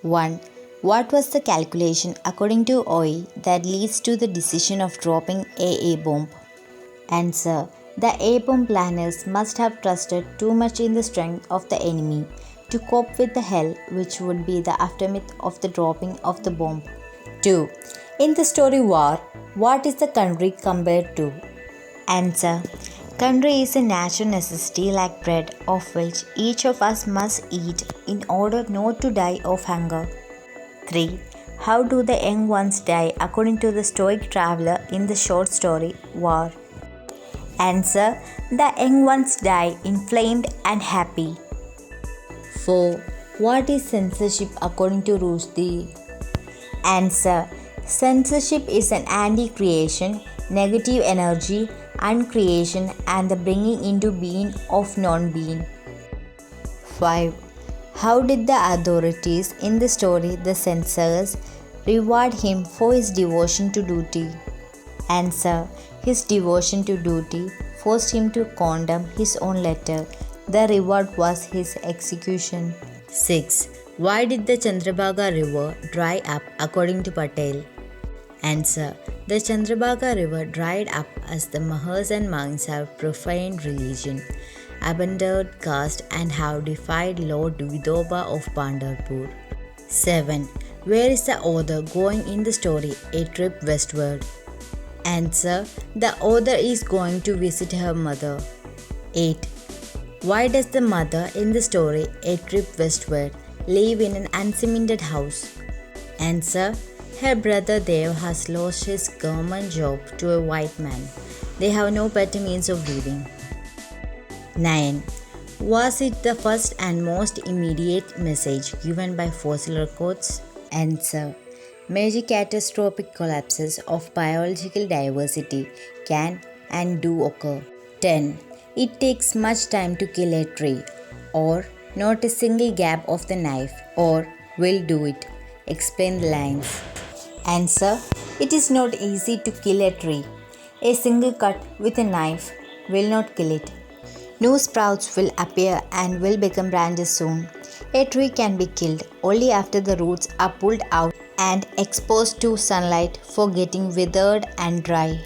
1. What was the calculation according to OE that leads to the decision of dropping a bomb? Answer. The A-bomb planners must have trusted too much in the strength of the enemy to cope with the hell which would be the aftermath of the dropping of the bomb. 2. In the story War, what is the country compared to? Answer. Country is a natural necessity like bread, of which each of us must eat in order not to die of hunger. 3. How do the young ones die according to the stoic traveler in the short story War? Answer. The young ones die inflamed and happy. 4. What is censorship according to Rushdie? Answer. Censorship is an anti-creation, negative energy, uncreation and the bringing into being of non-being. 5. How did the authorities in the story The Censors reward him for his devotion to duty? Answer. His devotion to duty forced him to condemn his own letter. The reward was his execution. 6. Why did the Chandrabhaga river dry up according to Patel? Answer. The Chandrabhaga river dried up as the Mahas and monks have profaned religion, abandoned caste and have defied Lord Vidoba of Pandharpur. 7. Where is the author going in the story A Trip Westward? Answer. The author is going to visit her mother. 8. Why does the mother in the story A Trip Westward live in an uncemented house? Answer. Her brother Dev has lost his government job to a white man. They have no better means of living. 9. Was it the first and most immediate message given by fossil records? Answer. Major catastrophic collapses of biological diversity can and do occur. 10. It takes much time to kill a tree, or not a single gap of the knife, or will do it. Explain the lines. Answer. It is not easy to kill a tree. A single cut with a knife will not kill it. New sprouts will appear and will become branches soon. A tree can be killed only after the roots are pulled out and exposed to sunlight for getting withered and dry.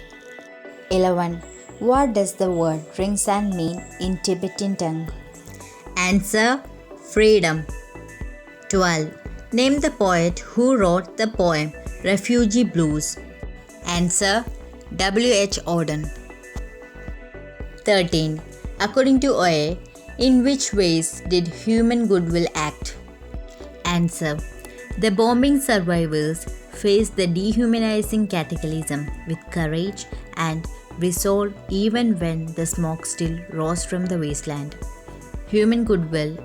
11. What does the word Ringsan mean in Tibetan tongue? Answer. Freedom. 12. Name the poet who wrote the poem Refugee Blues. Answer. W.H. Auden. 13. According to OA, in which ways did human goodwill act? Answer. The bombing survivors faced the dehumanizing cataclysm with courage and resolve even when the smoke still rose from the wasteland. Human goodwill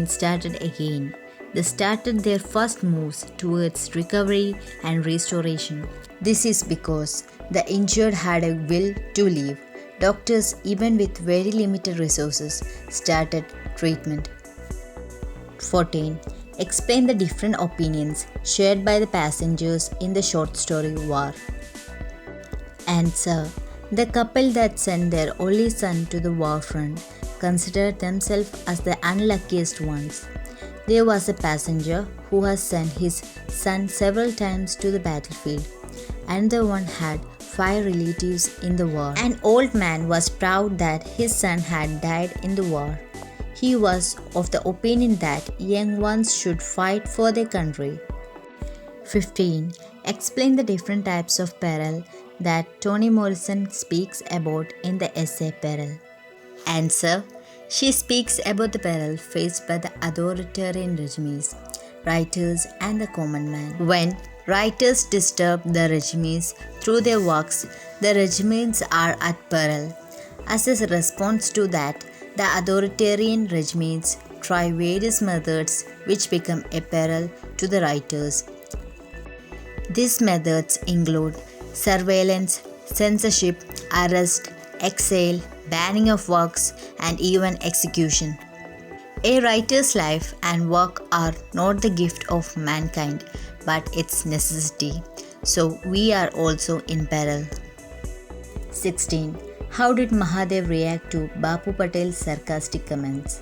started again. They started their first moves towards recovery and restoration. This is because the injured had a will to live. Doctors, even with very limited resources, started treatment. 14. Explain the different opinions shared by the passengers in the short story War. Answer. The couple that sent their only son to the war front considered themselves as the unluckiest ones. There was a passenger who has sent his son several times to the battlefield. Another one had 5 relatives in the war. An old man was proud that his son had died in the war. He was of the opinion that young ones should fight for their country. 15. Explain the different types of peril that Toni Morrison speaks about in the essay Peril. Answer. She speaks about the peril faced by the authoritarian regimes, writers and the common man. When writers disturb the regimes through their works, the regimes are at peril. As a response to that, the authoritarian regimes try various methods which become a peril to the writers. These methods include surveillance, censorship, arrest, exile, banning of works, and even execution. A writer's life and work are not the gift of mankind, but its necessity. So we are also in peril. 16. How did Mahadev react to Bapu Patel's sarcastic comments?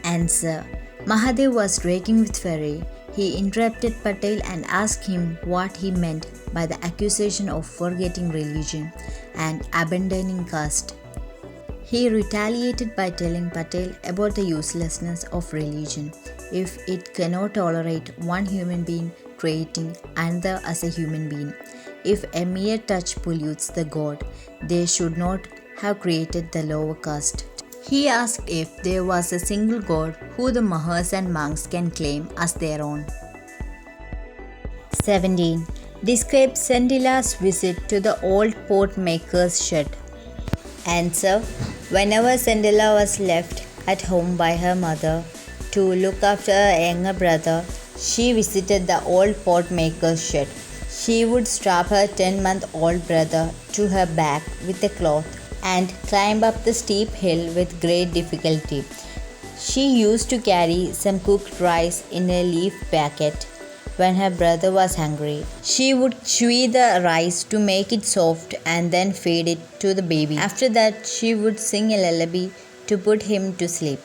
Answer. Mahadev was raging with fury. He interrupted Patel and asked him what he meant by the accusation of forgetting religion and abandoning caste. He retaliated by telling Patel about the uselessness of religion if it cannot tolerate one human being treating another as a human being. If a mere touch pollutes the god, they should not have created the lower caste. He asked if there was a single god who the Mahas and monks can claim as their own. 17. Describe Cinderella's visit to the old pot maker's shed. Answer. Whenever Cinderella was left at home by her mother to look after her younger brother, she visited the old pot maker's shed. She would strap her 10-month-old brother to her back with a cloth and climb up the steep hill with great difficulty. She used to carry some cooked rice in a leaf packet when her brother was hungry. She would chew the rice to make it soft and then feed it to the baby. After that, she would sing a lullaby to put him to sleep.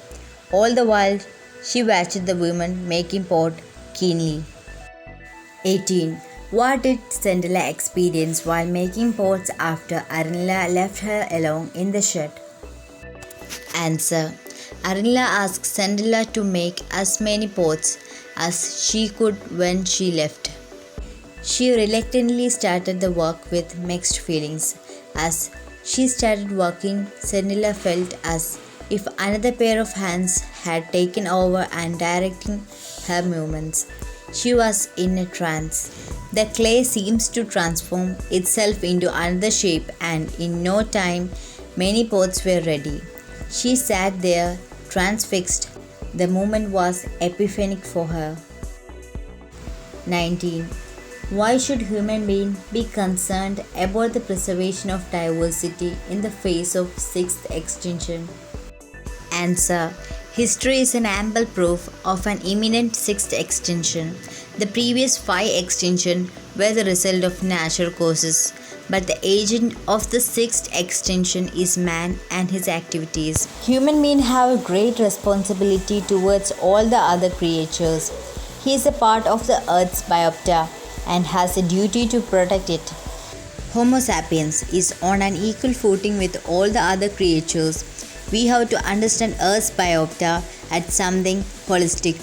All the while, she watched the woman making pot keenly. 18. What did Cinderella experience while making pots after Arunilla left her alone in the shed? Answer. Arunilla asked Cinderella to make as many pots as she could when she left. She reluctantly started the work with mixed feelings. As she started working, Cinderella felt as if another pair of hands had taken over and directing her movements. She was in a trance. The clay seems to transform itself into another shape, and in no time many pots were ready. She sat there transfixed. The moment was epiphanic for her. 19. Why should human beings be concerned about the preservation of diversity in the face of sixth extinction? Answer. History is an ample proof of an imminent sixth extinction. The previous 5 extinctions were the result of natural causes, but the agent of the sixth extinction is man and his activities. Human beings have a great responsibility towards all the other creatures. He is a part of the earth's biota and has a duty to protect it. Homo sapiens is on an equal footing with all the other creatures. We have to understand Earth's biota as something holistic